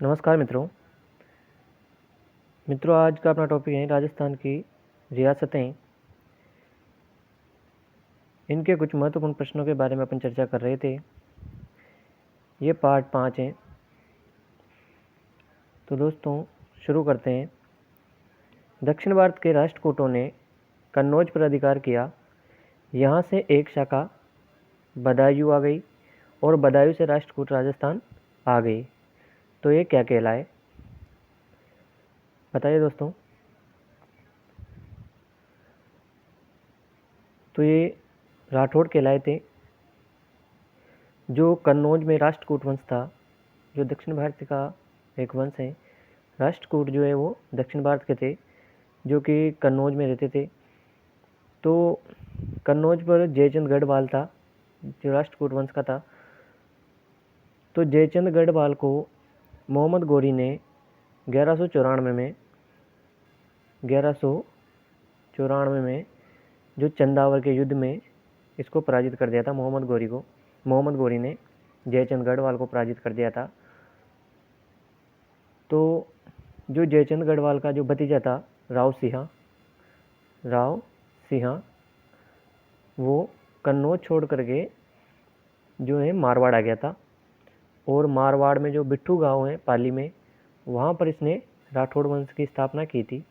नमस्कार मित्रों आज का अपना टॉपिक है राजस्थान की रियासतें। इनके कुछ महत्वपूर्ण प्रश्नों के बारे में अपन चर्चा कर रहे थे। ये पार्ट 5 है। तो दोस्तों शुरू करते हैं। दक्षिण भारत के राष्ट्रकूटों ने कन्नौज पर अधिकार किया। यहाँ से एक शाखा बदायूं आ गई और बदायूं से राष्ट्रकूट राजस्थान आ गई। तो ये क्या कहलाए, बताइए दोस्तों। तो ये राठौड़ कहलाए थे। जो कन्नौज में राष्ट्रकूट वंश था, जो दक्षिण भारत का एक वंश है। राष्ट्रकूट जो है वो दक्षिण भारत के थे, जो कि कन्नौज में रहते थे। तो कन्नौज पर जयचंद गढ़वाल था, जो राष्ट्रकूट वंश का था। तो जयचंद गढ़वाल को मोहम्मद गौरी ने 1194 में जो चंदावर के युद्ध में इसको पराजित कर दिया था। मोहम्मद गौरी ने जयचंद गढ़वाल को पराजित कर दिया था। तो जो जयचंद गढ़वाल का जो भतीजा था राव सिंहा, वो कन्नौज छोड़ करके जो है मारवाड़ आ गया था। और मारवाड़ में जो बिट्ठू गांव है पाली में, वहाँ पर इसने राठौड़ वंश की स्थापना की थी।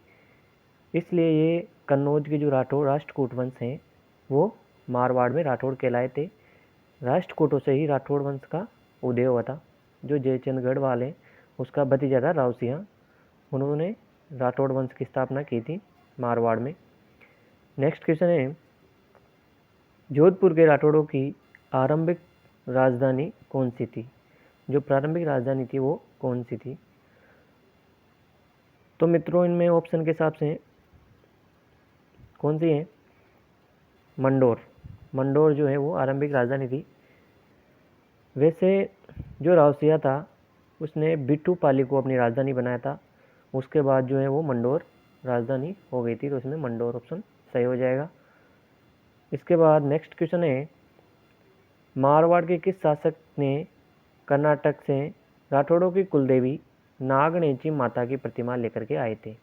इसलिए ये कन्नौज के जो राष्ट्रकूट वंश हैं वो मारवाड़ में राठौड़ कहलाए थे। राष्ट्रकूटों से ही राठौड़ वंश का उदय हुआ था। जो जयचंद गढ़वाल है उसका भतीजा था राव सिंह, उन्होंने राठौड़ वंश की स्थापना की थी मारवाड़ में। नेक्स्ट क्वेश्चन है, जोधपुर के राठौड़ों की आरंभिक राजधानी कौन सी थी? जो प्रारंभिक राजधानी थी वो कौन सी थी? तो मित्रों इनमें ऑप्शन के हिसाब से कौन सी है? मंडोर जो है वो आरंभिक राजधानी थी। वैसे जो रावसिया था उसने बिट्टू पाली को अपनी राजधानी बनाया था। उसके बाद जो है वो मंडोर राजधानी हो गई थी। तो इसमें मंडोर ऑप्शन सही हो जाएगा। इसके बाद नेक्स्ट क्वेश्चन है, मारवाड़ के किस शासक ने कर्नाटक से राठौड़ों की कुलदेवी नागणेची माता की प्रतिमा लेकर के आए थे?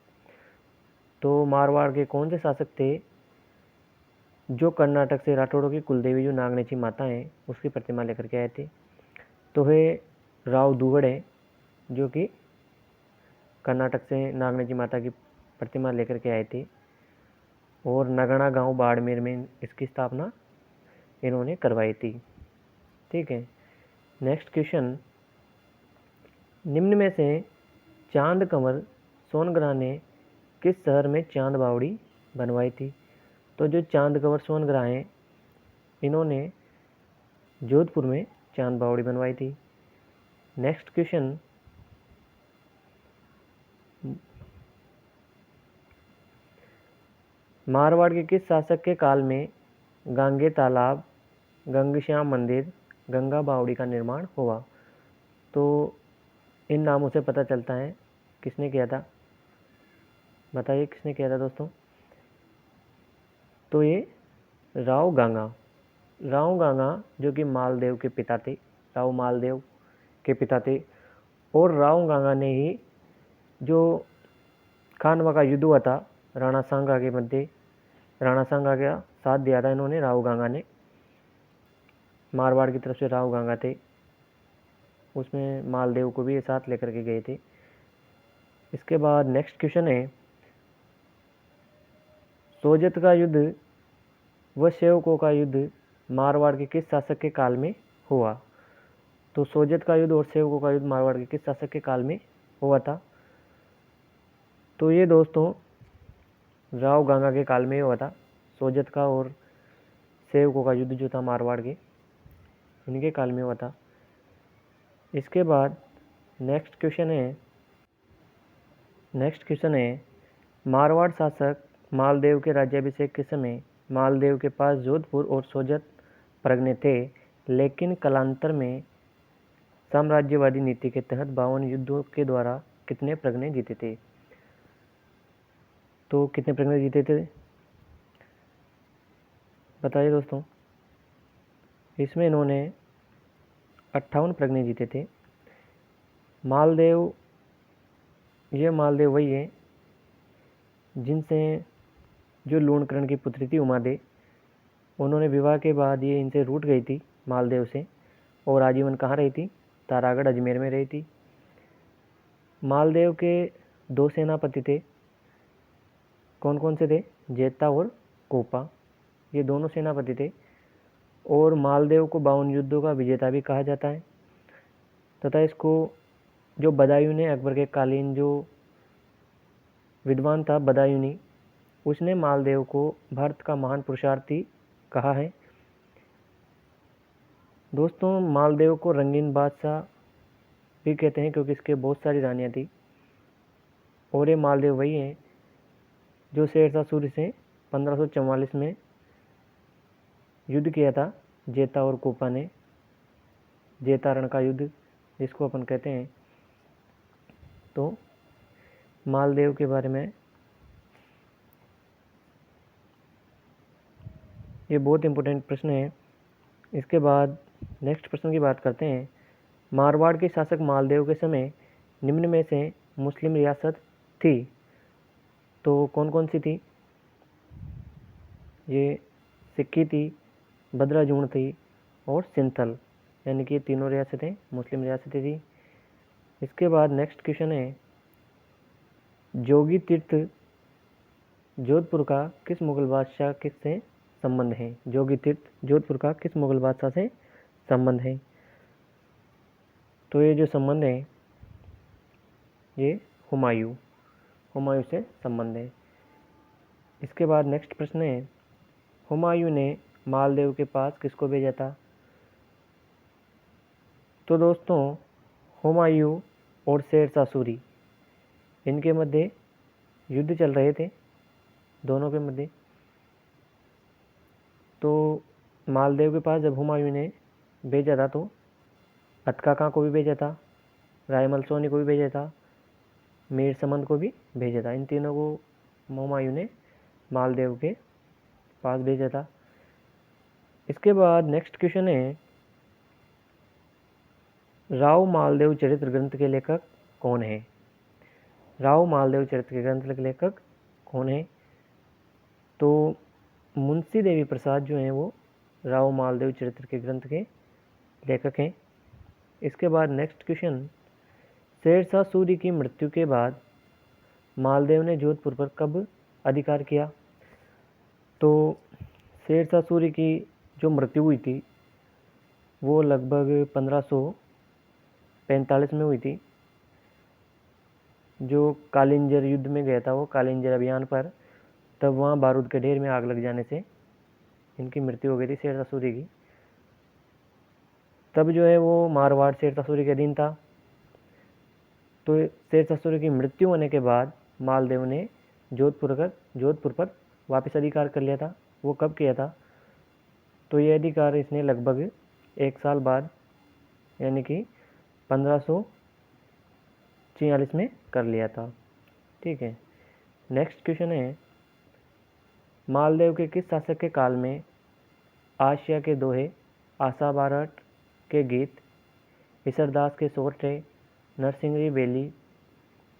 तो मारवाड़ के कौन से शासक थे जो कर्नाटक से राठौड़ों की कुलदेवी जो नागणेची माता है उसकी प्रतिमा लेकर के आए थे? तो है राव दुगड़ है, जो कि कर्नाटक से नागणेची माता की प्रतिमा लेकर के आए थे। और नगणा गांव बाड़मेर में इसकी स्थापना इन्होंने करवाई थी। ठीक है। नेक्स्ट क्वेश्चन, निम्न में से चांद कंवर सोनग्रा ने किस शहर में चांद बावड़ी बनवाई थी? तो जो चांद कंवर सोनग्रा हैं इन्होंने जोधपुर में चांद बावड़ी बनवाई थी। नेक्स्ट क्वेश्चन, मारवाड़ के किस शासक के काल में गांगे तालाब, गंगश्याम मंदिर, गंगा बावड़ी का निर्माण हुआ? तो इन नामों से पता चलता है किसने किया था। बताइए किसने किया था दोस्तों। तो ये राव गांगा जो कि मालदेव के पिता थे, राव मालदेव के पिता थे। और राव गांगा ने ही जो खानवा का युद्ध हुआ था राणा सांगा के मध्य, राणा सांगा का साथ दिया था इन्होंने। राव गांगा ने मारवाड़ की तरफ से राव गांगा थे, उसमें मालदेव को भी साथ लेकर के गए थे। इसके बाद नेक्स्ट क्वेश्चन है, सोजत का युद्ध व सेवकों का युद्ध मारवाड़ के किस शासक के काल में हुआ? तो सोजत का युद्ध और सेवकों का युद्ध मारवाड़ के किस शासक के काल में हुआ था? तो ये दोस्तों राव गांगा के काल में हुआ था। सोजत का और सेवकों का युद्ध जो था मारवाड़ के, इनके काल में हुआ था। इसके बाद नेक्स्ट क्वेश्चन है, मारवाड़ शासक मालदेव के राज्याभिषेक के समय मालदेव के पास जोधपुर और सोजत प्रगने थे, लेकिन कालांतर में साम्राज्यवादी नीति के तहत 52 युद्धों के द्वारा कितने प्रगने जीते थे? तो कितने प्रगने जीते थे बताइए दोस्तों। इसमें इन्होंने 58 प्रगने जीते थे। मालदेव, ये मालदेव वही है जिनसे जो लूणकरण की पुत्री थी उमादे, उन्होंने विवाह के बाद ये इनसे रूठ गई थी मालदेव से, और आजीवन कहाँ रही थी? तारागढ़ अजमेर में रही थी। मालदेव के 2 सेनापति थे। कौन कौन से थे? जेता और कोपा, ये दोनों सेनापति थे। और मालदेव को 52 युद्धों का विजेता भी कहा जाता है तथा इसको जो बदायूं ने, अकबर के कालीन जो विद्वान था बदायूनी, उसने मालदेव को भारत का महान पुरुषार्थी कहा है। दोस्तों, मालदेव को रंगीन बादशाह भी कहते हैं क्योंकि इसके बहुत सारी रानियाँ थी। और ये मालदेव वही हैं जो शेरशाह सूरी से 1544 में युद्ध किया था जेता और कोपा ने, जेतारण का युद्ध जिसको अपन कहते हैं। तो मालदेव के बारे में ये बहुत इम्पोर्टेंट प्रश्न है। इसके बाद नेक्स्ट प्रश्न की बात करते हैं। मारवाड़ के शासक मालदेव के समय निम्न में से मुस्लिम रियासत थी तो कौन कौन सी थी? ये सिक्की थी, बद्राजूण थी और सिंथल, यानी कि तीनों रियासतें मुस्लिम रियासतें थी। इसके बाद नेक्स्ट क्वेश्चन है, जोगी तीर्थ जोधपुर का किस मुगल बादशाह किससे संबंध है? जोगी तीर्थ जोधपुर का किस मुगल बादशाह से संबंध है? तो ये जो संबंध है ये हुमायूं से संबंध है। इसके बाद नेक्स्ट प्रश्न है, हुमायूं ने मालदेव के पास किसको भेजा था? तो दोस्तों, हुमायूं और शेरशाह सूरी, इनके मध्य युद्ध चल रहे थे, दोनों के मध्य। तो मालदेव के पास जब हुमायूं ने भेजा था तो अतका खां को भी भेजा था, रायमल सोनी को भी भेजा था, मीर समंद को भी भेजा था। इन तीनों को हुमायूं ने मालदेव के पास भेजा था। इसके बाद नेक्स्ट क्वेश्चन है, राव मालदेव चरित्र ग्रंथ के लेखक कौन है? राव मालदेव चरित्र के ग्रंथ के लेखक कौन है? तो मुंशी देवी प्रसाद जो हैं वो राव मालदेव चरित्र के ग्रंथ के लेखक हैं। इसके बाद नेक्स्ट क्वेश्चन, शेरशाह सूरी की मृत्यु के बाद मालदेव ने जोधपुर पर कब अधिकार किया? तो शेरशाह सूरी की जो मृत्यु हुई थी वो लगभग 1545 में हुई थी। जो कालिंजर युद्ध में गया था वो कालिंजर अभियान पर, तब वहाँ बारूद के ढेर में आग लग जाने से इनकी मृत्यु हो गई थी शेरशाह सूरी की। तब जो है वो मारवाड़ शेरशाह सूरी के अधीन था। तो शेरशाह सूरी की मृत्यु होने के बाद मालदेव ने जोधपुर पर वापस अधिकार कर लिया था। वो कब किया था? तो ये अधिकार इसने लगभग 1 साल बाद, यानी कि 1546 में कर लिया था। ठीक है। नेक्स्ट क्वेश्चन है, मालदेव के किस शासक के काल में आशिया के दोहे, आशा बारट के गीत, इसरदास के सोरठे, नरसिंगरी बेली,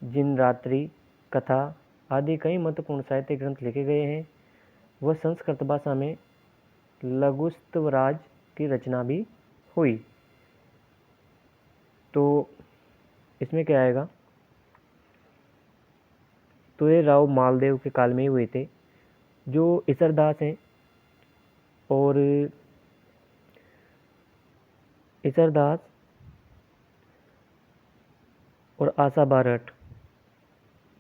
जिनरात्रि कथा आदि कई महत्वपूर्ण साहित्य ग्रंथ लिखे गए हैं? वह संस्कृत भाषा में लघुस्तवराज की रचना भी हुई। तो इसमें क्या आएगा? तो ये राव मालदेव के काल में ही हुए थे। जो इसरदास हैं और आशा बारट,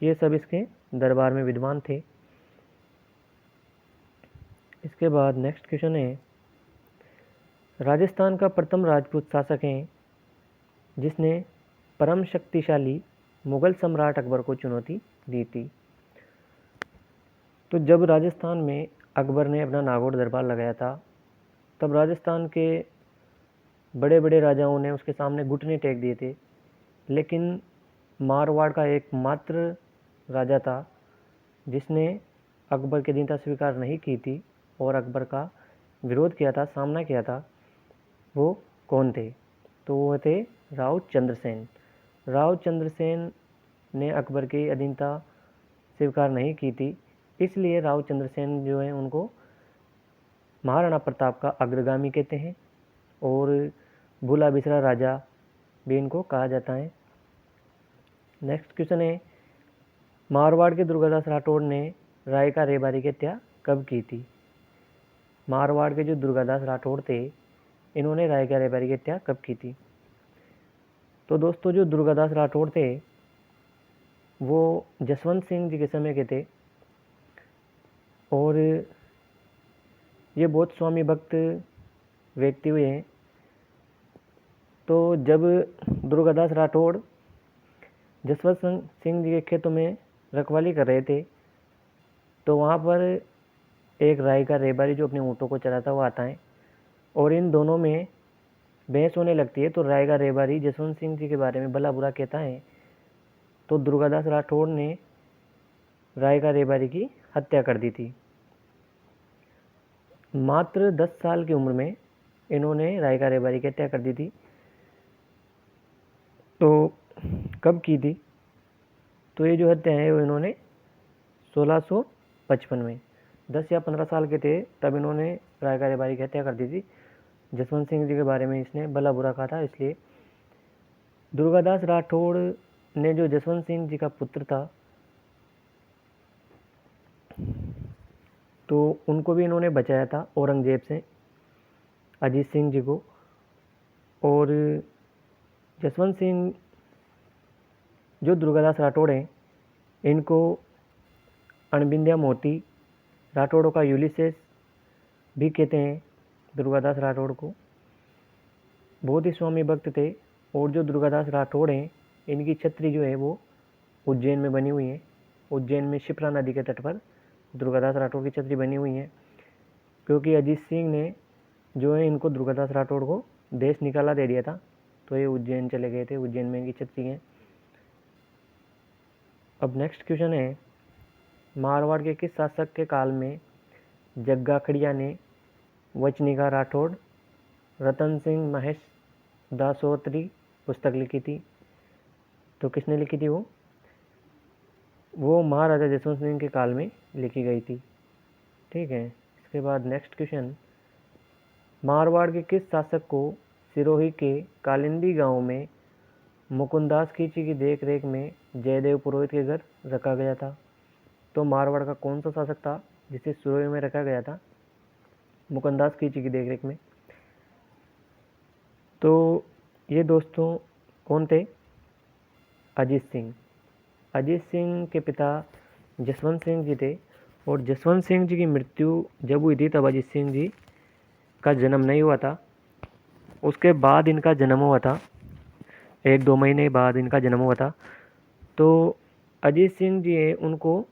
ये सब इसके दरबार में विद्वान थे। इसके बाद नेक्स्ट क्वेश्चन है, राजस्थान का प्रथम राजपूत शासक है जिसने परम शक्तिशाली मुगल सम्राट अकबर को चुनौती दी थी? तो जब राजस्थान में अकबर ने अपना नागौर दरबार लगाया था तब राजस्थान के बड़े बड़े राजाओं ने उसके सामने घुटने टेक दिए थे, लेकिन मारवाड़ का एकमात्र राजा था जिसने अकबर की दीनता स्वीकार नहीं की थी और अकबर का विरोध किया था, सामना किया था। वो कौन थे? तो वो थे राव चंद्रसेन। राव चंद्रसेन ने अकबर की अधीनता स्वीकार नहीं की थी, इसलिए राव चंद्रसेन जो है उनको महाराणा प्रताप का अग्रगामी कहते हैं और भूला बिसरा राजा भी इनको कहा जाता है। नेक्स्ट क्वेश्चन है, मारवाड़ के दुर्गादास राठौड़ ने राय का रेबारी की हत्या कब की थी? मारवाड़ के जो दुर्गादास राठौड़ थे, इन्होंने राय का रेबारी की हत्या कब की थी? तो दोस्तों, जो दुर्गादास राठौड़ थे वो जसवंत सिंह जी के समय के थे और ये बहुत स्वामी भक्त व्यक्ति हुए हैं। तो जब दुर्गादास राठौड़ जसवंत सिंह जी के खेतों में रखवाली कर रहे थे तो वहाँ पर एक राय का रेबारी जो अपने ऊँटों को चलाता हुआ आता है और इन दोनों में बहस होने लगती है। तो राय का रेबारी जसवंत सिंह जी के बारे में भला बुरा कहता है, तो दुर्गादास राठौड़ ने राय का रेबारी की हत्या कर दी थी। मात्र 10 साल की उम्र में इन्होंने राय का रेबारी की हत्या कर दी थी। तो कब की थी? तो ये जो हत्या है वो इन्होंने 1655 में, 10 या 15 साल के थे तब इन्होंने राय का रेबारी की हत्या कर दी थी। जसवंत सिंह जी के बारे में इसने भला बुरा कहा था, इसलिए दुर्गादास राठौड़ ने जो जसवंत सिंह जी का पुत्र था तो उनको भी इन्होंने बचाया था औरंगजेब से, अजीत सिंह जी को। और जसवंत सिंह जो दुर्गादास राठौड़ हैं इनको अणबिंद्या मोती राठौड़ों का यूलिसेस भी कहते हैं। दुर्गादास राठौड़ को बहुत ही स्वामी भक्त थे और जो दुर्गादास राठौड़ हैं इनकी छत्री जो है वो उज्जैन में बनी हुई है। उज्जैन में शिप्रा नदी के तट पर दुर्गादास राठौड़ की छत्री बनी हुई है, क्योंकि अजीत सिंह ने जो है इनको दुर्गादास राठौड़ को देश निकाला दे दिया था, तो ये उज्जैन चले गए थे, उज्जैन में इनकी छत्री है। अब नेक्स्ट क्वेश्चन है, मारवाड़ के किस शासक के काल में जग्गा खड़िया ने वचनिका राठौड़ रतन सिंह महेश दासोत्री पुस्तक लिखी थी? तो किसने लिखी थी? वो महाराजा जसवंत सिंह के काल में लिखी गई थी। ठीक है। इसके बाद नेक्स्ट क्वेश्चन, मारवाड़ के किस शासक को सिरोही के कालिंदी गांव में मुकुंदास खींची की देख रेख में जयदेव पुरोहित के घर रखा गया था? तो मारवाड़ का कौन सा शासक था जिसे सिरोही में रखा गया था मुकुंदास खींची की देख रेख में? तो ये दोस्तों कौन थे? अजीत सिंह। अजीत सिंह के पिता जसवंत सिंह जी थे और जसवंत सिंह जी की मृत्यु जब हुई थी तब अजीत सिंह जी का जन्म नहीं हुआ था, उसके बाद इनका जन्म हुआ था, 1-2 महीने बाद इनका जन्म हुआ था। तो अजीत सिंह जी है उनको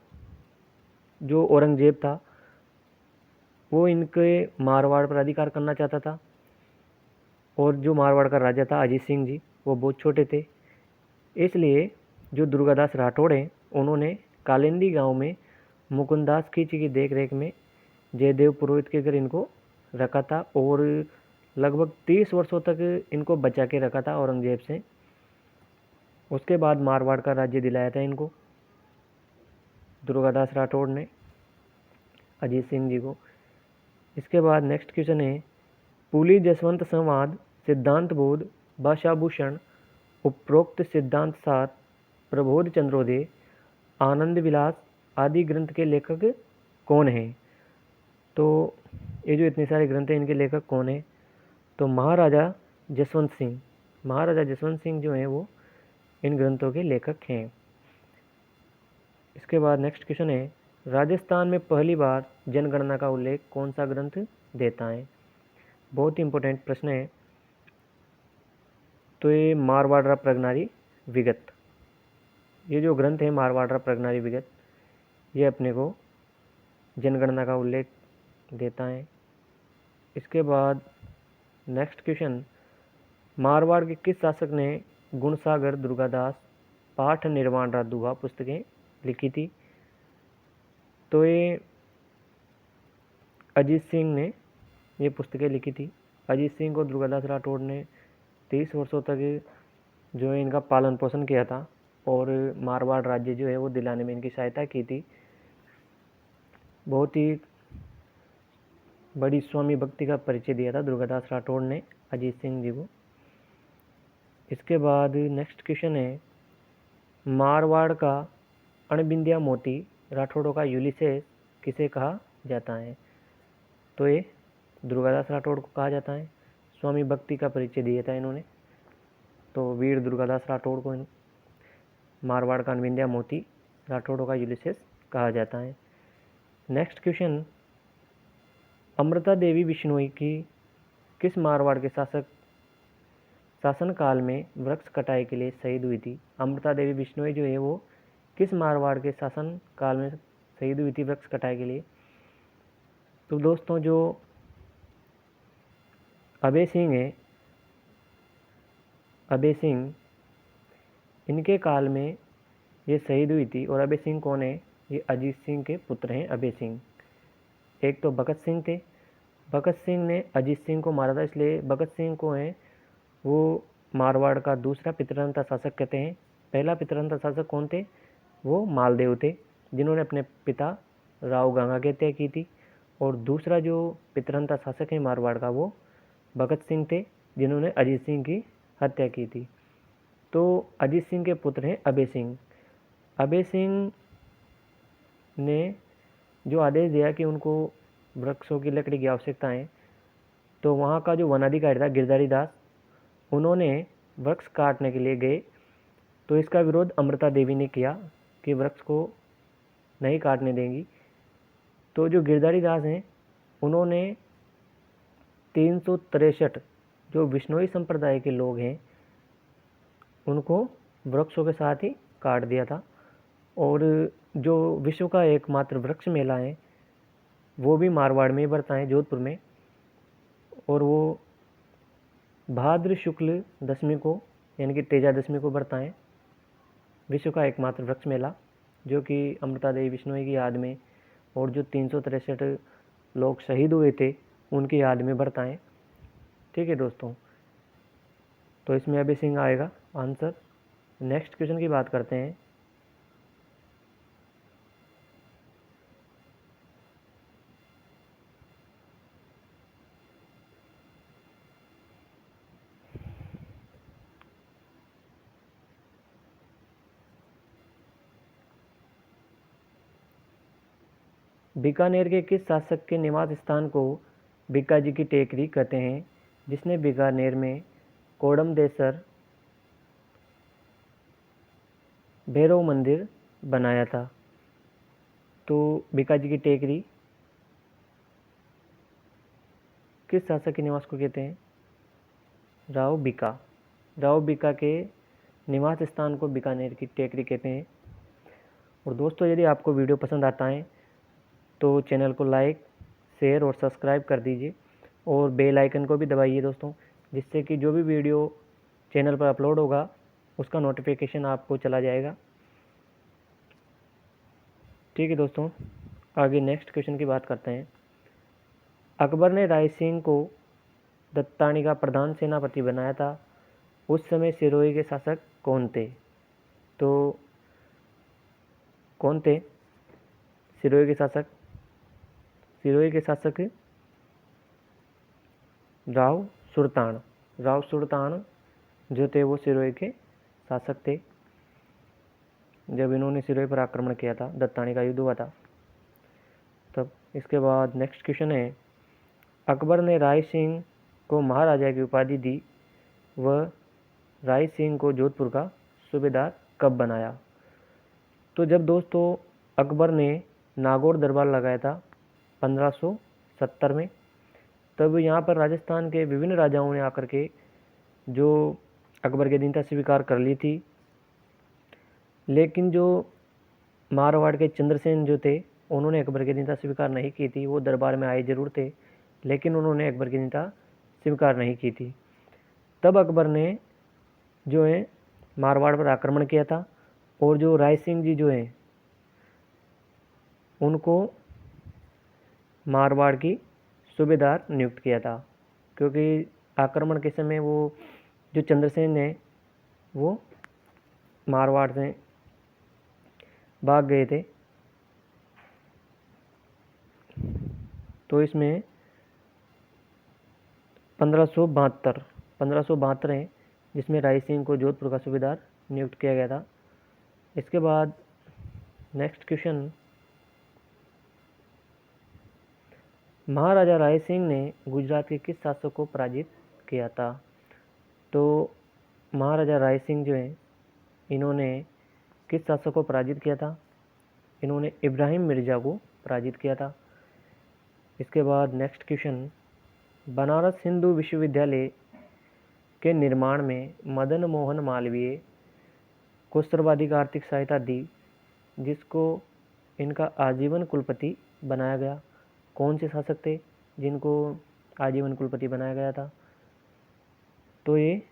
जो औरंगजेब था वो इनके मारवाड़ पर अधिकार करना चाहता था और जो मारवाड़ का राजा था अजीत सिंह जी वो बहुत छोटे थे, इसलिए जो दुर्गादास राठौड़ हैं उन्होंने कालिंदी गांव में मुकुंदास खींची की देख रेख में जयदेव पुरोहित के घर इनको रखा था और लगभग 30 वर्षों तक इनको बचा के रखा था औरंगजेब से। उसके बाद मारवाड़ का राज्य दिलाया था इनको दुर्गादास राठौड़ ने अजीत सिंह जी को। इसके बाद नेक्स्ट क्वेश्चन है, पुली जसवंत संवाद सिद्धांत बोध भाषाभूषण उपरोक्त सिद्धांत सार प्रबोध चंद्रोदय आनंद विलास आदि ग्रंथ के लेखक कौन हैं? तो ये जो इतने सारे ग्रंथ हैं इनके लेखक कौन हैं? तो महाराजा जसवंत सिंह। महाराजा जसवंत सिंह जो हैं वो इन ग्रंथों के लेखक हैं। इसके बाद नेक्स्ट क्वेश्चन है, राजस्थान में पहली बार जनगणना का उल्लेख कौन सा ग्रंथ देता है? बहुत ही इंपॉर्टेंट प्रश्न है। तो ये मारवाड़ा प्रगनारी विगत, ये जो ग्रंथ है मारवाड़ा प्रगनारी विगत, ये अपने को जनगणना का उल्लेख देता है। इसके बाद नेक्स्ट क्वेश्चन, मारवाड़ के किस शासक ने गुणसागर दुर्गादास पाठ निर्वाण राधुआ पुस्तकें लिखी थी? तो ये अजीत सिंह ने ये पुस्तकें लिखी थी। अजीत सिंह को दुर्गादास राठौड़ ने 30 वर्षों तक जो है इनका पालन पोषण किया था और मारवाड़ राज्य जो है वो दिलाने में इनकी सहायता की थी। बहुत ही बड़ी स्वामी भक्ति का परिचय दिया था दुर्गादास राठौड़ ने अजीत सिंह जी को। इसके बाद नेक्स्ट क्वेश्चन है, मारवाड़ का अणबिंदिया मोती राठौड़ों का यूलिसेस किसे कहा जाता है? तो ये दुर्गादास राठौड़ को कहा जाता है। स्वामी भक्ति का परिचय दिया था इन्होंने, तो वीर दुर्गादास राठौड़ को मारवाड़ का अणबिंदिया मोती राठौड़ों का यूलिसेस कहा जाता है। नेक्स्ट क्वेश्चन, अमृता देवी बिश्नोई की किस मारवाड़ के शासनकाल में वृक्ष कटाई के लिए शहीद हुई थी? अमृता देवी बिश्नोई जो है वो किस मारवाड़ के शासन काल में शहीद हुई थी वृक्ष कटाई के लिए? तो दोस्तों जो अभय सिंह है, अभय सिंह, इनके काल में ये शहीद हुई थी। और अभय सिंह कौन है? ये अजीत सिंह के पुत्र हैं अभय सिंह। एक तो भगत सिंह थे, भगत सिंह ने अजीत सिंह को मारा था, इसलिए भगत सिंह को है वो मारवाड़ का दूसरा पितृदंता शासक कहते हैं। पहला पितृदंता शासक कौन थे? वो मालदेव थे, जिन्होंने अपने पिता राव गंगा की हत्या की थी। और दूसरा जो पितृदंता शासक है मारवाड़ का वो भगत सिंह थे, जिन्होंने अजीत सिंह की हत्या की थी। तो अजीत सिंह के पुत्र हैं अभय सिंह। अभय सिंह ने जो आदेश दिया कि उनको वृक्षों की लकड़ी की आवश्यकता है, तो वहाँ का जो वनाधिकारी था गिरधारी दास, उन्होंने वृक्ष काटने के लिए गए, तो इसका विरोध अमृता देवी ने किया कि वृक्ष को नहीं काटने देंगी। तो जो गिरधारी दास हैं उन्होंने 363 जो बिश्नोई संप्रदाय के लोग हैं उनको वृक्षों के साथ ही काट दिया था। और जो विश्व का एकमात्र वृक्ष मेला है वो भी मारवाड़ में बढ़ता है, जोधपुर में, और वो भाद्र शुक्ल दशमी को यानी कि तेजा दशमी को बढ़ता है। विश्व का एकमात्र वृक्ष मेला जो कि अमृता देवी बिश्नोई की याद में और जो 363 लोग शहीद हुए थे उनकी याद में बढ़ता है। ठीक है दोस्तों, तो इसमें अभय सिंह आएगा आंसर। नेक्स्ट क्वेश्चन की बात करते हैं। बीकानेर के किस शासक के निवास स्थान को बीकाजी की टेकरी कहते हैं, जिसने बीकानेर में कोडमदेसर भैरव मंदिर बनाया था? तो बीकाजी की टेकरी किस शासक के निवास को कहते हैं? राव बीका। राव बीका के निवास स्थान को बीकानेर की टेकरी कहते हैं। और दोस्तों यदि आपको वीडियो पसंद आता है तो चैनल को लाइक, शेयर और सब्सक्राइब कर दीजिए और बेल आइकन को भी दबाइए दोस्तों, जिससे कि जो भी वीडियो चैनल पर अपलोड होगा उसका नोटिफिकेशन आपको चला जाएगा। ठीक है दोस्तों, आगे नेक्स्ट क्वेश्चन की बात करते हैं। अकबर ने राय सिंह को दत्तानी का प्रधान सेनापति बनाया था, उस समय सिरोही के शासक कौन थे? तो कौन थे सिरोही के शासक? सिरोही के शासक राव सुल्तान। राव सुल्तान जो थे वो सिरोही के शासक थे जब इन्होंने सिरोही पर आक्रमण किया था, दत्तानी का युद्ध हुआ था तब। इसके बाद नेक्स्ट क्वेश्चन है, अकबर ने राय सिंह को महाराजा की उपाधि दी, वह राय सिंह को जोधपुर का सूबेदार कब बनाया? तो जब दोस्तों अकबर ने नागौर दरबार लगाया था 1570 में, तब यहाँ पर राजस्थान के विभिन्न राजाओं ने आकर के जो अकबर की अधीनता स्वीकार कर ली थी। लेकिन जो मारवाड़ के चंद्रसेन जो थे उन्होंने अकबर की अधीनता स्वीकार नहीं की थी। वो दरबार में आए जरूर थे लेकिन उन्होंने अकबर की अधीनता स्वीकार नहीं की थी। तब अकबर ने जो है मारवाड़ पर आक्रमण किया था और जो राय सिंह जी जो हैं उनको मारवाड़ की सूबेदार नियुक्त किया था, क्योंकि आक्रमण के समय वो जो चंद्रसेन है वो मारवाड़ से भाग गए थे। तो इसमें 1572 है, जिसमें राय सिंह को जोधपुर का सूबेदार नियुक्त किया गया था। इसके बाद नेक्स्ट क्वेश्चन, महाराजा राय सिंह ने गुजरात के किस शासक को पराजित किया था? तो महाराजा राय सिंह जो हैं, इन्होंने किस शासक को पराजित किया था? इन्होंने इब्राहिम मिर्ज़ा को पराजित किया था। इसके बाद नेक्स्ट क्वेश्चन, बनारस हिंदू विश्वविद्यालय के निर्माण में मदन मोहन मालवीय को सर्वाधिक आर्थिक सहायता दी, जिसको इनका आजीवन कुलपति बनाया गया? कौन से शासक थे जिनको आजीवन कुलपति बनाया गया था? तो ये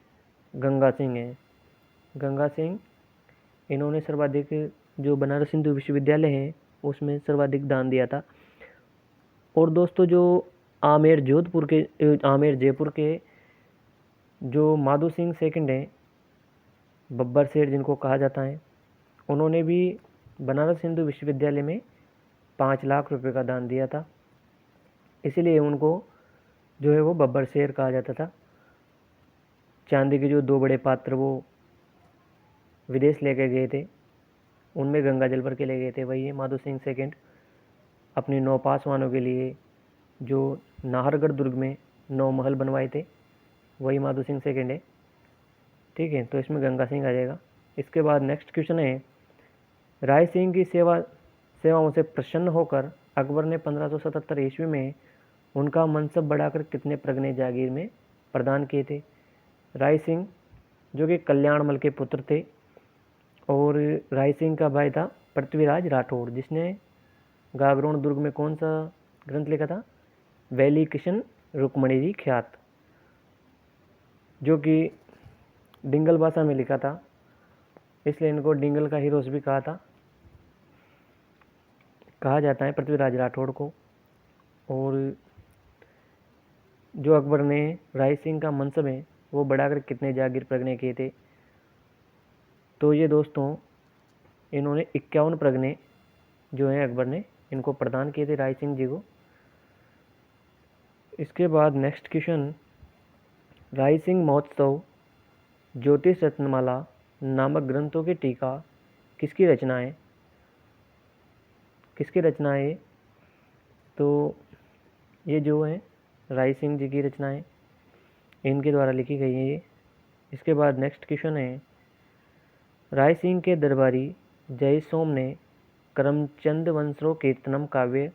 गंगा सिंह हैं। गंगा सिंह, इन्होंने सर्वाधिक, जो बनारस हिंदू विश्वविद्यालय है उसमें सर्वाधिक दान दिया था। और दोस्तों, जो आमेर जयपुर के जो माधो सिंह सेकंड हैं, बब्बर शेर जिनको कहा जाता है, उन्होंने भी बनारस हिंदू विश्वविद्यालय में 5 लाख रुपए का दान दिया था। इसीलिए उनको जो है वो बब्बर शेर कहा जाता था। चांदी के जो 2 बड़े पात्र वो विदेश लेके गए थे, उनमें गंगा जल भर के ले गए थे, वही है माधो सिंह सेकंड। अपने 9 पासवानों के लिए जो नाहरगढ़ दुर्ग में 9 महल बनवाए थे, वही माधो सिंह सेकंड है। ठीक है, तो इसमें गंगा सिंह आ जाएगा। इसके बाद नेक्स्ट क्वेश्चन है, राय सिंह की सेवाओं से प्रसन्न होकर अकबर ने 1577 ईस्वी में उनका मनसब बढ़ाकर कितने प्रगने जागीर में प्रदान किए थे? राय सिंह जो कि कल्याणमल के पुत्र थे, और राय सिंह का भाई था पृथ्वीराज राठौड़, जिसने गागरोन दुर्ग में कौन सा ग्रंथ लिखा था? वैली किशन रुक्मणी जी ख्यात, जो कि डिंगल भाषा में लिखा था, इसलिए इनको डिंगल का हीरोज भी कहा जाता है पृथ्वीराज राठौड़ को। और जो अकबर ने राय सिंह का मनसब है वो बढ़ाकर कितने जागीर प्रगने किए थे? तो ये दोस्तों, इन्होंने 51 प्रगने जो हैं अकबर ने इनको प्रदान किए थे, राय सिंह जी को। इसके बाद नेक्स्ट क्वेश्चन, राय सिंह महोत्सव ज्योतिष रत्नमाला नामक ग्रंथों की टीका किसकी रचना है? तो ये जो है राय सिंह जी की रचनाएं, इनके द्वारा लिखी गई है ये। इसके बाद नेक्स्ट क्वेश्चन है, राय सिंह के दरबारी जय सोम ने करमचंद वंशो कीर्तनम काव्य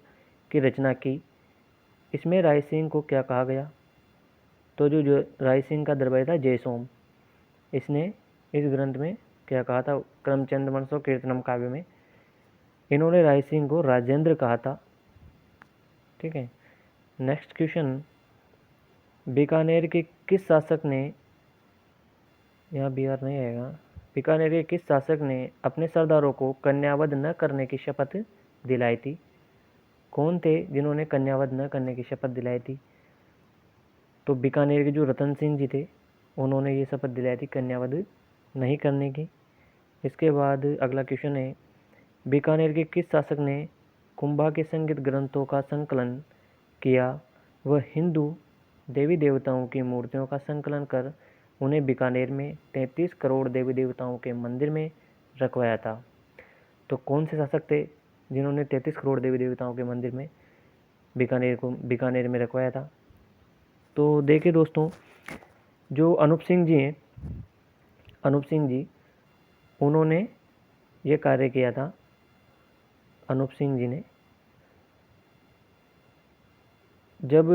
की रचना की, इसमें राय सिंह को क्या कहा गया? तो जो राय सिंह का दरबारी था जय सोम, इसने इस ग्रंथ में क्या कहा था? करमचंद वंशो कीर्तनम काव्य में इन्होंने राय सिंह को राजेंद्र कहा था। ठीक है, नेक्स्ट क्वेश्चन, बीकानेर के किस शासक ने, यहाँ बिहार नहीं आएगा, बीकानेर के किस शासक ने अपने सरदारों को कन्यावध न करने की शपथ दिलाई थी? कौन थे जिन्होंने कन्यावध न करने की शपथ दिलाई थी? तो बीकानेर के जो रतन सिंह जी थे, उन्होंने ये शपथ दिलाई थी कन्यावध नहीं करने की। इसके बाद अगला क्वेश्चन है, बीकानेर के किस शासक ने कुंभा के संगीत ग्रंथों का संकलन किया? वह हिंदू देवी देवताओं की मूर्तियों का संकलन कर उन्हें बीकानेर में 33 करोड़ देवी देवताओं के मंदिर में रखवाया था। तो कौन से शासक थे जिन्होंने 33 करोड़ देवी देवताओं के मंदिर में बीकानेर में रखवाया था? तो देखिए दोस्तों, जो अनूप सिंह जी हैं, अनूप सिंह जी, उन्होंने ये कार्य किया था। अनूप सिंह जी ने, जब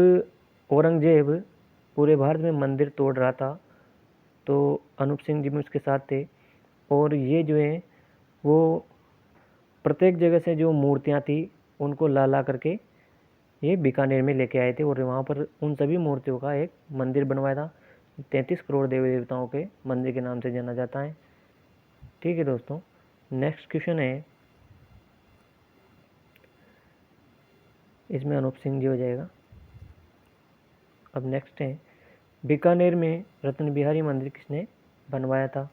औरंगजेब पूरे भारत में मंदिर तोड़ रहा था, तो अनूप सिंह जी भी उसके साथ थे। और ये जो है वो प्रत्येक जगह से जो मूर्तियाँ थी उनको ला ला करके ये बीकानेर में लेके आए थे, और वहाँ पर उन सभी मूर्तियों का एक मंदिर बनवाया था। 33 करोड़ देवी देवताओं के मंदिर के नाम से जाना जाता है। ठीक है दोस्तों, नेक्स्ट क्वेश्चन है, इसमें अनूप सिंह जी हो जाएगा। अब नेक्स्ट है, बीकानेर में रत्न बिहारी मंदिर किसने बनवाया था?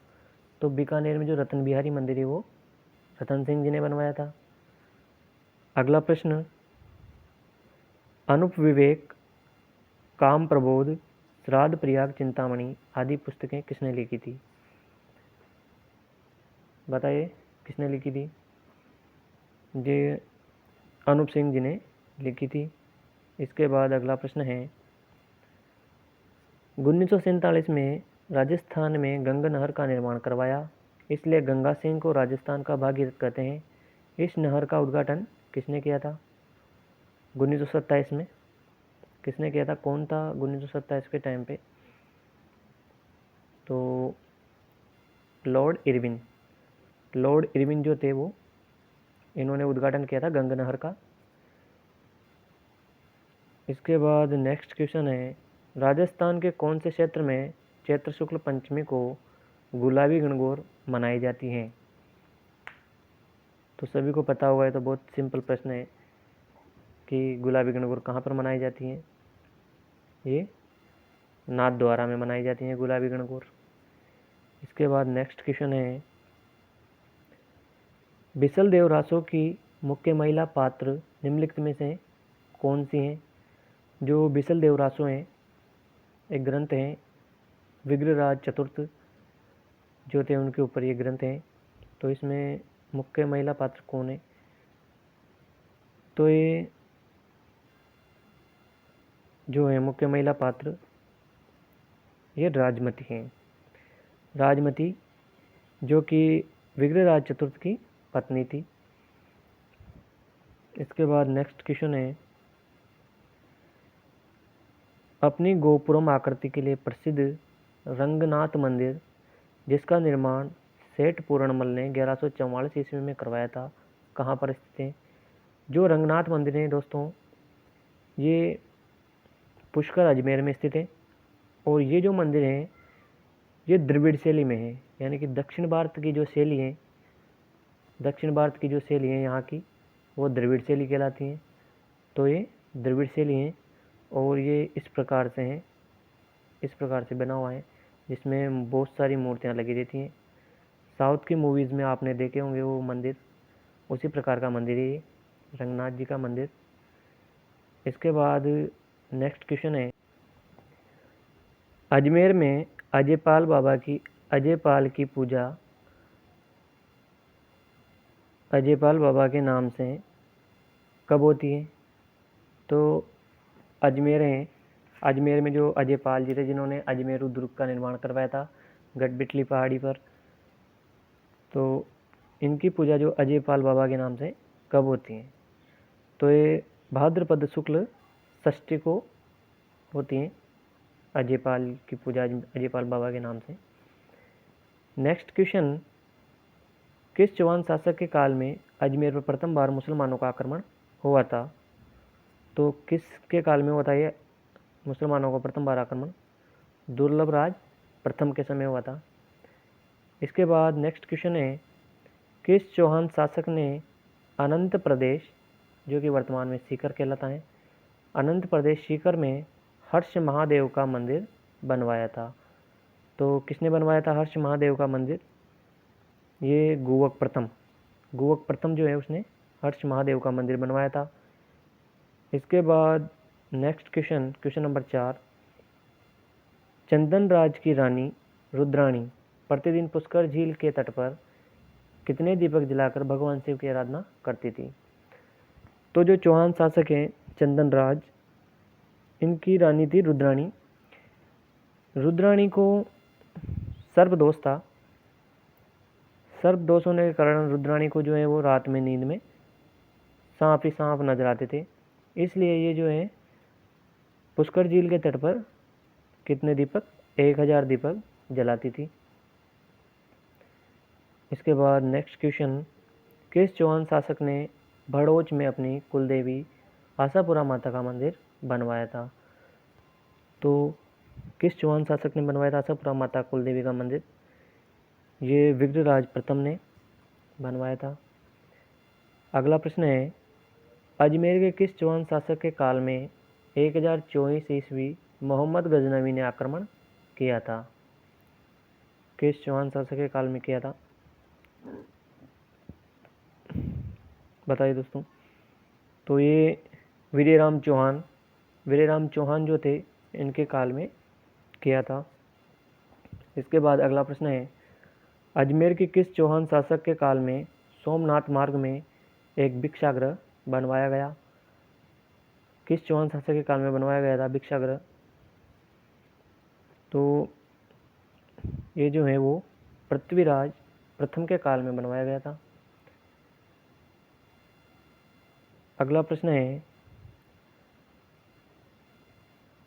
तो बीकानेर में जो रतन बिहारी मंदिर है वो रतन सिंह जी ने बनवाया था। अगला प्रश्न, अनुप विवेक, काम प्रबोध, श्राद्ध प्रयाग चिंतामणि आदि पुस्तकें किसने लिखी थी? बताइए किसने लिखी थी? ये अनूप सिंह जी ने लिखी थी। इसके बाद अगला प्रश्न है, 1947 में राजस्थान में गंगा नहर का निर्माण करवाया, इसलिए गंगा सिंह को राजस्थान का भागीरथ कहते हैं। इस नहर का उद्घाटन किसने किया था 1927 में? किसने किया था? कौन था 1927 के टाइम पे? तो लॉर्ड इरविन। लॉर्ड इरविन जो थे वो इन्होंने उद्घाटन किया था गंगा नहर का। इसके बाद नेक्स्ट क्वेश्चन है, राजस्थान के कौन से क्षेत्र में चैत्र शुक्ल पंचमी को गुलाबी गणगौर मनाई जाती हैं? तो सभी को पता होगा, है तो बहुत सिंपल प्रश्न है कि गुलाबी गणगौर कहाँ पर मनाई जाती हैं? ये नाथद्वारा में मनाई जाती हैं गुलाबी गणगौर। इसके बाद नेक्स्ट क्वेश्चन है, बिसल देवरासों की मुख्य महिला पात्र निम्नलिखित में से कौन सी हैं? जो बिसल देवरासो हैं एक ग्रंथ है, विग्रहराज चतुर्थ जो थे उनके ऊपर ये ग्रंथ हैं। तो इसमें मुख्य महिला पात्र कौन है? तो ये जो है मुख्य महिला पात्र ये राजमती हैं। राजमती जो कि विग्रहराज चतुर्थ की पत्नी थी। इसके बाद नेक्स्ट क्वेश्चन है, अपनी गोपुरम आकृति के लिए प्रसिद्ध रंगनाथ मंदिर जिसका निर्माण सेठ पूरणमल ने 1144 ईस्वी में करवाया था, कहाँ पर स्थित है? जो रंगनाथ मंदिर है दोस्तों ये पुष्कर अजमेर में स्थित है। और ये जो मंदिर है ये द्रविड़ शैली में है, यानी कि दक्षिण भारत की जो शैली है, दक्षिण भारत की जो शैली है यहाँ की वो द्रविड़ शैली कहलाती हैं। तो ये द्रविड़ शैली हैं और ये इस प्रकार से हैं, इस प्रकार से बना हुआ है जिसमें बहुत सारी मूर्तियाँ लगी रहती हैं। साउथ की मूवीज़ में आपने देखे होंगे वो मंदिर, उसी प्रकार का मंदिर है ये रंगनाथ जी का मंदिर। इसके बाद नेक्स्ट क्वेश्चन है, अजमेर में अजयपाल बाबा की अजयपाल की पूजा अजयपाल बाबा के नाम से कब होती है? तो अजमेर है, अजमेर में जो अजयपाल जी थे जिन्होंने अजमेर दुर्ग का निर्माण करवाया था गढ़बिटली पहाड़ी पर, तो इनकी पूजा जो अजयपाल बाबा के नाम से कब होती है? तो ये भाद्रपद शुक्ल षष्ठी को होती हैं अजयपाल की पूजा अजयपाल बाबा के नाम से। नेक्स्ट क्वेश्चन, किस चौहान शासक के काल में अजमेर पर प्रथम बार मुसलमानों का आक्रमण हुआ था? तो किसके काल में हुआ था ये मुसलमानों का प्रथम बार आक्रमण? दुर्लभ राज प्रथम के समय हुआ था। इसके बाद नेक्स्ट क्वेश्चन है, किस चौहान शासक ने अनंत प्रदेश जो कि वर्तमान में सीकर कहलाता है, अनंत प्रदेश सीकर में हर्ष महादेव का मंदिर बनवाया था? तो किसने बनवाया था हर्ष महादेव का मंदिर? ये गुवक प्रथम जो है उसने हर्ष महादेव का मंदिर बनवाया था। इसके बाद नेक्स्ट क्वेश्चन नंबर 4, चंदन राज की रानी रुद्राणी प्रतिदिन पुष्कर झील के तट पर कितने दीपक जलाकर भगवान शिव की आराधना करती थी? तो जो चौहान शासक हैं चंदन राज, इनकी रानी थी रुद्राणी। रुद्राणी को सर्पदोष था, सर्पदोष होने के कारण रुद्राणी को जो है वो रात में नींद में सांप ही सांप नजर आते थे, इसलिए ये जो है पुष्कर झील के तट पर कितने दीपक 1000 दीपक जलाती थी। इसके बाद नेक्स्ट क्वेश्चन, किस चौहान शासक ने भड़ोच में अपनी कुलदेवी आशापुरा माता का मंदिर बनवाया था? तो किस चौहान शासक ने बनवाया था आशापुरा माता कुलदेवी का मंदिर? ये विग्रहराज प्रथम ने बनवाया था। अगला प्रश्न है, अजमेर के किस चौहान शासक के काल में 1024 ईस्वी मोहम्मद गजनवी ने आक्रमण किया था? किस चौहान शासक के काल में किया था? बताइए दोस्तों। तो ये वीरेराम चौहान जो थे इनके काल में किया था। इसके बाद अगला प्रश्न है, अजमेर के किस चौहान शासक के काल में सोमनाथ मार्ग में एक भिक्षागृह बनवाया गया? किस चौहान शासक के काल में बनवाया गया था भिक्षागृह? तो ये जो है वो पृथ्वीराज प्रथम के काल में बनवाया गया था। अगला प्रश्न है,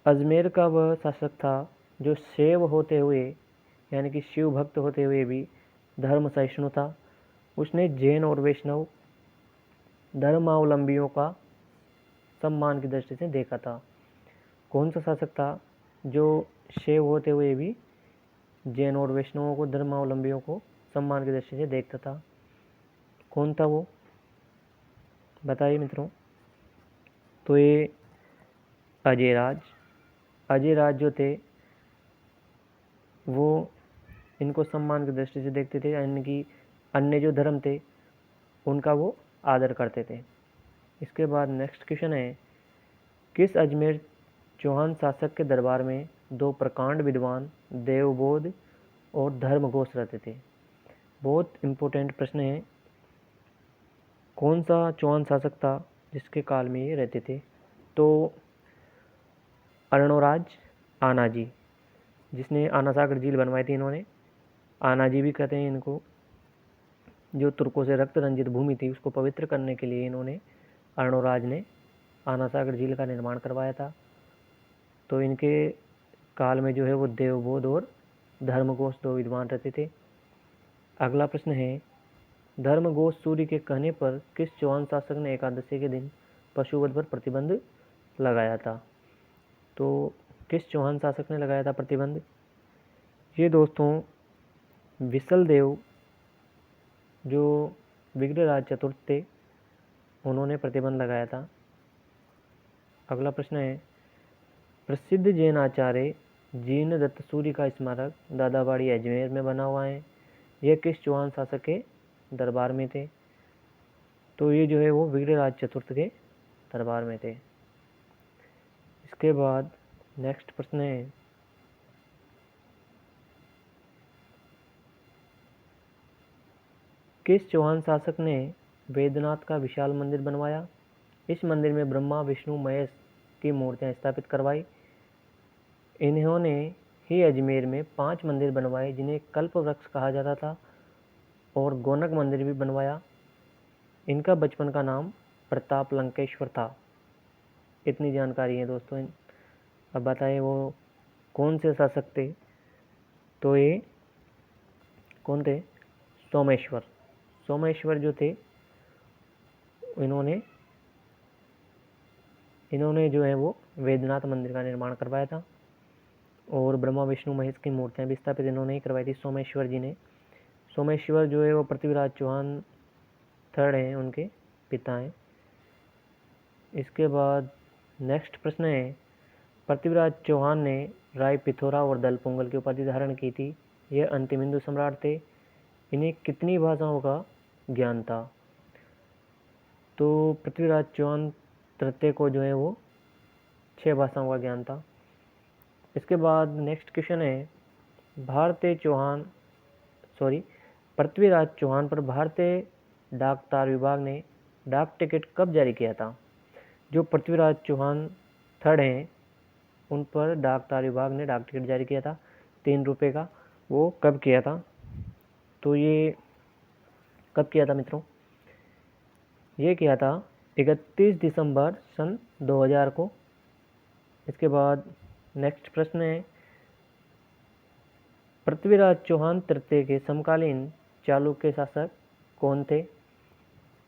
अजमेर का वह शासक था जो शैव होते हुए यानी कि शिव भक्त होते हुए भी धर्म सहिष्णु था। उसने जैन और वैष्णव धर्मावलंबियों का सम्मान की दृष्टि से देखा था। कौन सा शासक था जो शैव होते हुए भी जैन और वैष्णवों को धर्मावलंबियों को सम्मान की दृष्टि से देखता था? कौन था वो? बताइए मित्रों। तो ये अजयराज जो थे वो इनको सम्मान की दृष्टि से देखते थे, यानी कि अन्य जो धर्म थे उनका वो आदर करते थे। इसके बाद नेक्स्ट क्वेश्चन है, किस अजमेर चौहान शासक के दरबार में 2 प्रकांड विद्वान देवबोध और धर्मघोष रहते थे? बहुत इम्पोर्टेंट प्रश्न है। कौन सा चौहान शासक था जिसके काल में ये रहते थे? तो अर्णोराज आनाजी, जिसने आनासागर झील बनवाई थी इन्होंने। आनाजी भी कहते हैं इनको। जो तुर्कों से रक्त रंजित भूमि थी उसको पवित्र करने के लिए इन्होंने अर्णोराज ने आनासागर झील का निर्माण करवाया था। तो इनके काल में जो है वो देवबोध और धर्मघोष 2 विद्वान रहते थे। अगला प्रश्न है, धर्मघोष सूर्य के कहने पर किस चौहान शासक ने एकादशी के दिन पशुवध पर प्रतिबंध लगाया था? तो किस चौहान शासक ने लगाया था प्रतिबंध? ये दोस्तों विसल देव जो विग्रहराज चतुर्थ थे उन्होंने प्रतिबंध लगाया था। अगला प्रश्न है, प्रसिद्ध जैन आचार्य जीन दत्त सूर्य का स्मारक दादाबाड़ी अजमेर में बना हुआ है। यह किस चौहान शासक के दरबार में थे? तो ये जो है वो विग्रहराज चतुर्थ के दरबार में थे। इसके बाद नेक्स्ट प्रश्न है, किस चौहान शासक ने वैद्यनाथ का विशाल मंदिर बनवाया? इस मंदिर में ब्रह्मा विष्णु महेश की मूर्तियां स्थापित करवाई। इन्होंने ही अजमेर में 5 मंदिर बनवाए जिन्हें कल्प वृक्ष कहा जाता था, और गोनक मंदिर भी बनवाया। इनका बचपन का नाम प्रताप लंकेश्वर था। इतनी जानकारी है दोस्तों। अब बताइए वो कौन से शासक थे? तो ये कौन थे? सोमेश्वर जो थे इन्होंने जो है वो वैद्यनाथ मंदिर का निर्माण करवाया था, और ब्रह्मा विष्णु महेश की मूर्तियां भी स्थापित इन्होंने ही करवाई थी, सोमेश्वर जी ने। सोमेश्वर जो है वो पृथ्वीराज चौहान थर्ड हैं, उनके पिता हैं। इसके बाद नेक्स्ट प्रश्न है, पृथ्वीराज चौहान ने राय पिथौरा और दल पोंगल की उपाधि धारण की थी। यह अंतिम हिंदू सम्राट थे। इन्हें कितनी भाषाओं का ज्ञान था? तो पृथ्वीराज चौहान तृतीय को जो है वो 6 भाषाओं का ज्ञान था। इसके बाद नेक्स्ट क्वेश्चन है, पृथ्वीराज चौहान पर भारतीय डाक तार विभाग ने डाक टिकट कब जारी किया था? जो पृथ्वीराज चौहान थर्ड हैं उन पर डाक तार विभाग ने डाक टिकट जारी किया था 3 रुपये का। वो कब किया था? तो ये कब किया था मित्रों? ये किया था 31 दिसंबर सन 2000 को। इसके बाद नेक्स्ट प्रश्न है, पृथ्वीराज चौहान तृतीय के समकालीन चालुक्य शासक कौन थे?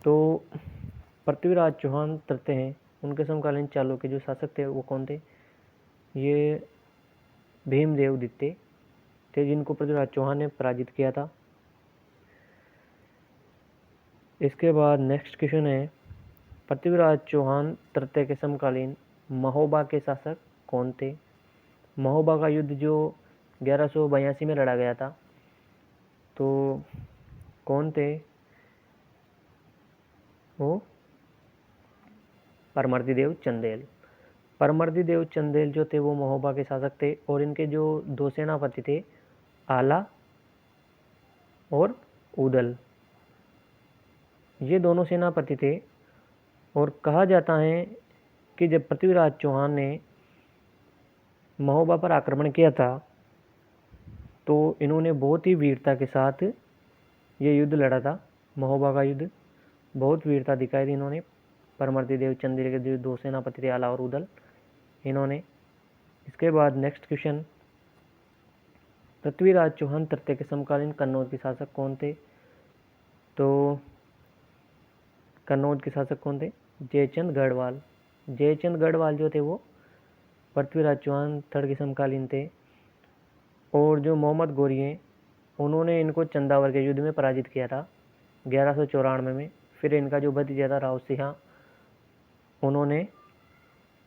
तो पृथ्वीराज चौहान तृतीय हैं, उनके समकालीन चालुक्य जो शासक थे वो कौन थे? ये भीमदेव द्वितीय थे, जिनको पृथ्वीराज चौहान ने पराजित किया था। इसके बाद नेक्स्ट क्वेश्चन है, पृथ्वीराज चौहान तृतीय के समकालीन महोबा के शासक कौन थे? महोबा का युद्ध जो 1182 में लड़ा गया था, तो कौन थे वो? परमर्दिदेव चंदेल। परमर्दिदेव चंदेल जो थे वो महोबा के शासक थे, और इनके जो दो सेनापति थे, आला और उदल, ये दोनों सेनापति थे। और कहा जाता है कि जब पृथ्वीराज चौहान ने महोबा पर आक्रमण किया था तो इन्होंने बहुत ही वीरता के साथ ये युद्ध लड़ा था। महोबा का युद्ध बहुत वीरता दिखाई थी इन्होंने। परमर्दिदेव चंदेल के जो दो सेनापति थे, आला और उदल, इन्होंने। इसके बाद नेक्स्ट क्वेश्चन, पृथ्वीराज चौहान तृतीय के समकालीन कन्नौज के शासक कौन थे? तो कन्नौज के शासक कौन थे? जयचंद गढ़वाल। जयचंद गढ़वाल जो थे वो पृथ्वीराज चौहान थर्ड के समकालीन थे। और जो मोहम्मद गोरी हैं, उन्होंने इनको चंदावर के युद्ध में पराजित किया था 1194 में। फिर इनका जो भतीजा था राव सिंह, उन्होंने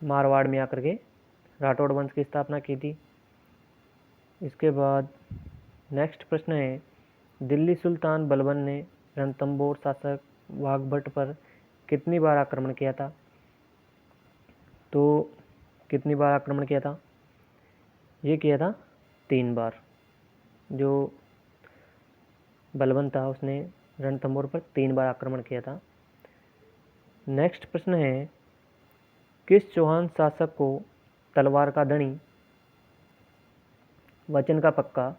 मारवाड़ में आकर के राठौड़ वंश की स्थापना की थी। इसके बाद नेक्स्ट प्रश्न है, दिल्ली सुल्तान बलबन ने रणथंभौर शासक वाघभट्ट पर कितनी बार आक्रमण किया था? तो कितनी बार आक्रमण किया था? ये किया था 3 बार। जो बलबन था उसने रणथंभौर पर 3 बार आक्रमण किया था। नेक्स्ट प्रश्न है, किस चौहान शासक को तलवार का धनी, वचन का पक्का,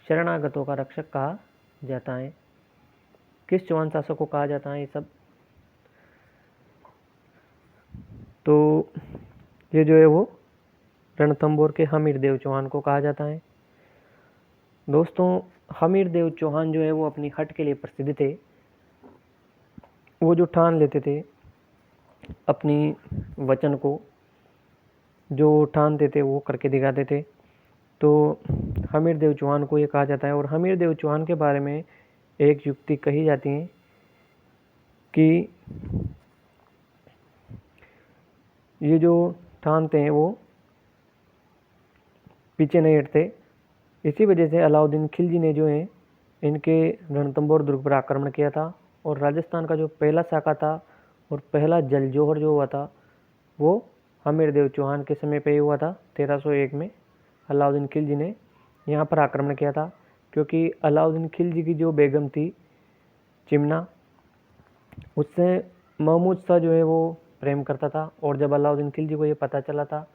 शरणागतों का रक्षक कहा जाता है? किस चौहान शासक को कहा जाता है ये सब? तो ये जो है वो रणथंभौर के हमीरदेव चौहान को कहा जाता है। दोस्तों, हमीरदेव चौहान जो है वो अपनी हट के लिए प्रसिद्ध थे। वो जो ठान लेते थे अपनी वचन को, जो ठानते थे वो करके दिखाते थे। तो हमीरदेव चौहान को ये कहा जाता है। और हमीरदेव चौहान के बारे में एक युक्ति कही जाती है कि ये जो ठानते हैं वो पीछे नहीं हटते। इसी वजह से अलाउद्दीन खिलजी ने जो है इनके रणथंभौर दुर्ग पर आक्रमण किया था। और राजस्थान का जो पहला शाका था और पहला जल जोहर जो हुआ था वो हमीरदेव चौहान के समय पे ही हुआ था। 1301 में अलाउद्दीन खिलजी ने यहाँ पर आक्रमण किया था, क्योंकि अलाउद्दीन खिलजी की जो बेगम थी चिमना, उससे महमूद शाह जो है वो प्रेम करता था। और जब अलाउद्दीन खिलजी को ये पता चला था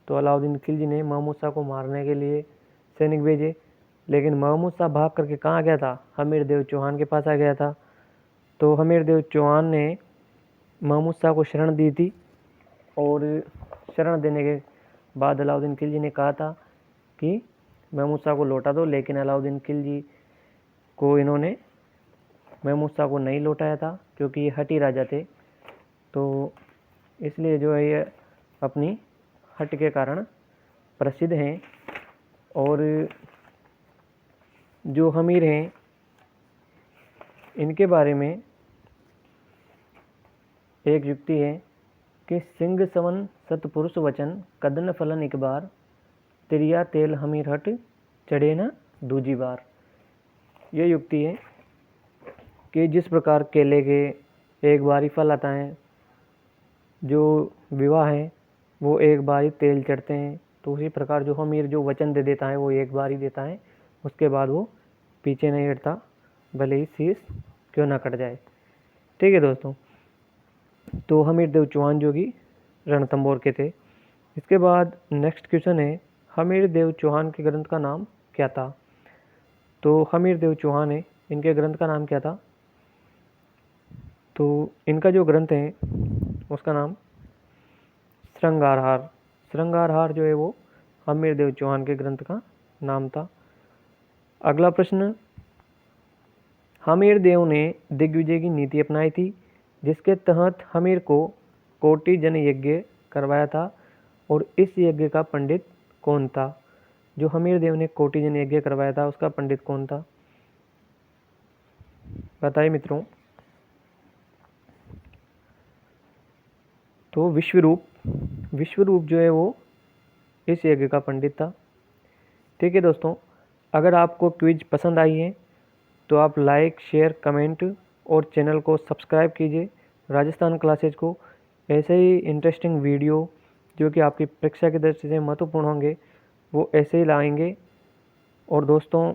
तो अलाउद्दीन खिलजी ने महमूद शाह को मारने के लिए सैनिक भेजे। लेकिन महमूद शाह भाग करके कहाँ गया था? हमीरदेव चौहान के पास आ गया था। तो हमीरदेव चौहान ने महमूद शाह को शरण दी थी। और शरण देने के बाद अलाउद्दीन खिलजी ने कहा था कि महमूद शाह को लौटा दो, लेकिन अलाउद्दीन खिलजी को इन्होंने महमूद शाह को नहीं लौटाया था, क्योंकि ये हठी राजा थे। तो इसलिए जो है ये अपनी हट के कारण प्रसिद्ध हैं। और जो हमीर हैं इनके बारे में एक युक्ति है कि सिंह सवन सतपुरुष वचन कदन फलन एक बार, तिरिया तेल हमीर हट चढ़े न दूजी बार। ये युक्ति है कि जिस प्रकार केले के एक बार ही फल आता है, जो विवाह है वो एक बार ही तेल चढ़ते हैं, तो उसी प्रकार जो हमीर जो वचन दे देता है वो एक बार ही देता है, उसके बाद वो पीछे नहीं हटता, भले ही शीश क्यों ना कट जाए। ठीक है दोस्तों, तो हमीरदेव चौहान जो कि रणथंभौर के थे। इसके बाद नेक्स्ट क्वेश्चन है, हमीरदेव चौहान के ग्रंथ का नाम क्या था? तो हमीरदेव चौहान है, इनके ग्रंथ का नाम क्या था? तो इनका जो ग्रंथ है उसका नाम श्रृंगारहार। श्रृंगारहार जो है वो हमीरदेव चौहान के ग्रंथ का नाम था। अगला प्रश्न, हमीरदेव ने दिग्विजय की नीति अपनाई थी जिसके तहत हमीर को कोटि जन यज्ञ करवाया था, और इस यज्ञ का पंडित कौन था? जो हमीरदेव ने कोटि जन यज्ञ करवाया था उसका पंडित कौन था? बताइए मित्रों। तो विश्वरूप जो है वो इस यज्ञ का पंडित था। ठीक है दोस्तों, अगर आपको क्विज पसंद आई है तो आप लाइक, शेयर, कमेंट और चैनल को सब्सक्राइब कीजिए राजस्थान क्लासेज को। ऐसे ही इंटरेस्टिंग वीडियो जो कि आपकी परीक्षा की दृष्टि से महत्वपूर्ण होंगे वो ऐसे ही लाएंगे। और दोस्तों,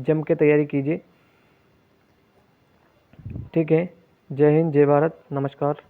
जम के तैयारी कीजिए। ठीक है। जय हिंद, जय भारत, नमस्कार।